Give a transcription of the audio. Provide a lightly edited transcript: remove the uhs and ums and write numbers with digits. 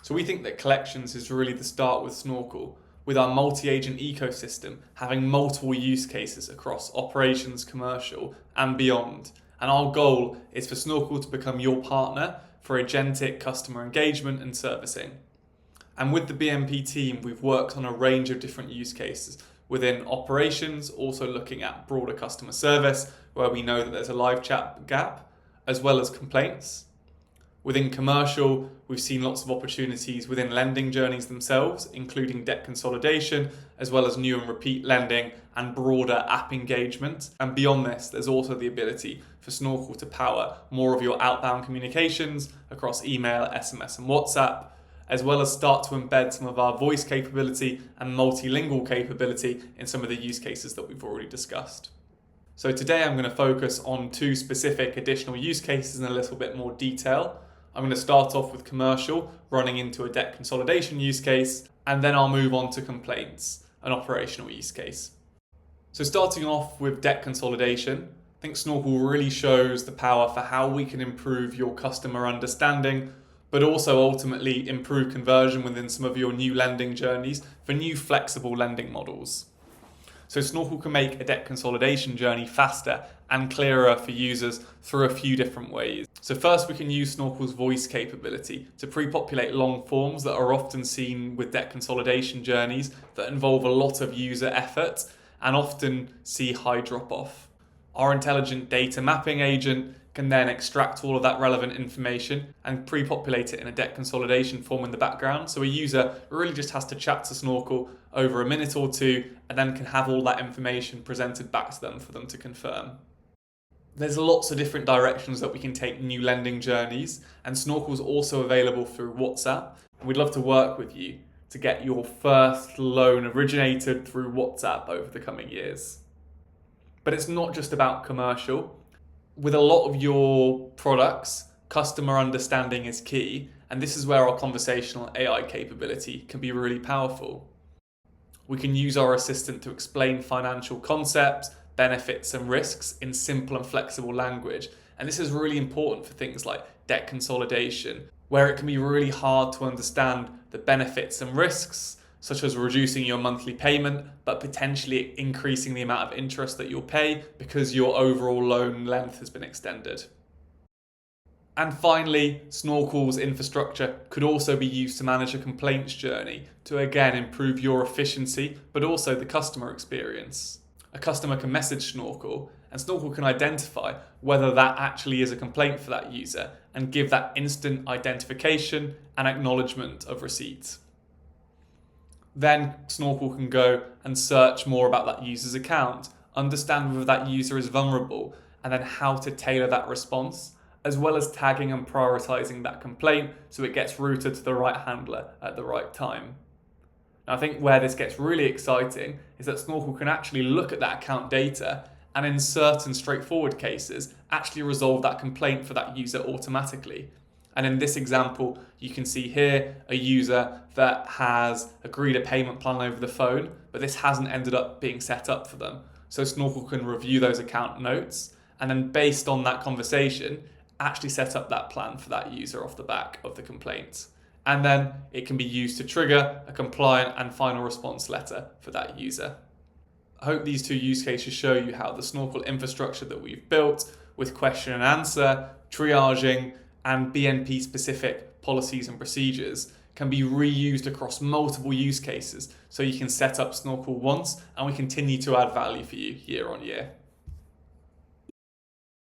So we think that collections is really the start with Snorkel, with our multi-agent ecosystem having multiple use cases across operations, commercial, and beyond. And our goal is for Snorkel to become your partner for agentic customer engagement and servicing. And with the BNP team, we've worked on a range of different use cases within operations, also looking at broader customer service, where we know that there's a live chat gap, as well as complaints. Within commercial, we've seen lots of opportunities within lending journeys themselves, including debt consolidation, as well as new and repeat lending and broader app engagement. And beyond this, there's also the ability for Snorkel to power more of your outbound communications across email, SMS, and WhatsApp, as well as start to embed some of our voice capability and multilingual capability in some of the use cases that we've already discussed. So today I'm going to focus on two specific additional use cases in a little bit more detail. I'm going to start off with commercial, running into a debt consolidation use case, and then I'll move on to complaints, an operational use case. So starting off with debt consolidation, I think Snorkel really shows the power for how we can improve your customer understanding, but also ultimately improve conversion within some of your new lending journeys for new flexible lending models. So Snorkel can make a debt consolidation journey faster and clearer for users through a few different ways. So first, we can use Snorkel's voice capability to pre-populate long forms that are often seen with debt consolidation journeys that involve a lot of user effort and often see high drop-off. Our intelligent data mapping agent can then extract all of that relevant information and pre-populate it in a debt consolidation form in the background. So a user really just has to chat to Snorkel over a minute or two and then can have all that information presented back to them for them to confirm. There's lots of different directions that we can take new lending journeys, and Snorkel's also available through WhatsApp. We'd love to work with you to get your first loan originated through WhatsApp over the coming years. But it's not just about commercial. With a lot of your products, customer understanding is key, and this is where our conversational AI capability can be really powerful. We can use our assistant to explain financial concepts, benefits, and risks in simple and flexible language, and this is really important for things like debt consolidation, where it can be really hard to understand the benefits and risks, such as reducing your monthly payment, but potentially increasing the amount of interest that you'll pay because your overall loan length has been extended. And finally, Snorkel's infrastructure could also be used to manage a complaints journey to again improve your efficiency, but also the customer experience. A customer can message Snorkel, and Snorkel can identify whether that actually is a complaint for that user and give that instant identification and acknowledgement of receipt. Then Snorkel can go and search more about that user's account, understand whether that user is vulnerable, and then how to tailor that response, as well as tagging and prioritizing that complaint so it gets routed to the right handler at the right time. Now, I think where this gets really exciting is that Snorkel can actually look at that account data and in certain straightforward cases actually resolve that complaint for that user automatically. And in this example, you can see here a user that has agreed a payment plan over the phone, but this hasn't ended up being set up for them. So Snorkel can review those account notes and then based on that conversation, actually set up that plan for that user off the back of the complaint. And then it can be used to trigger a compliant and final response letter for that user. I hope these two use cases show you how the Snorkel infrastructure that we've built with question and answer, triaging, and BNP specific policies and procedures can be reused across multiple use cases so you can set up Snorkel once and we continue to add value for you year on year.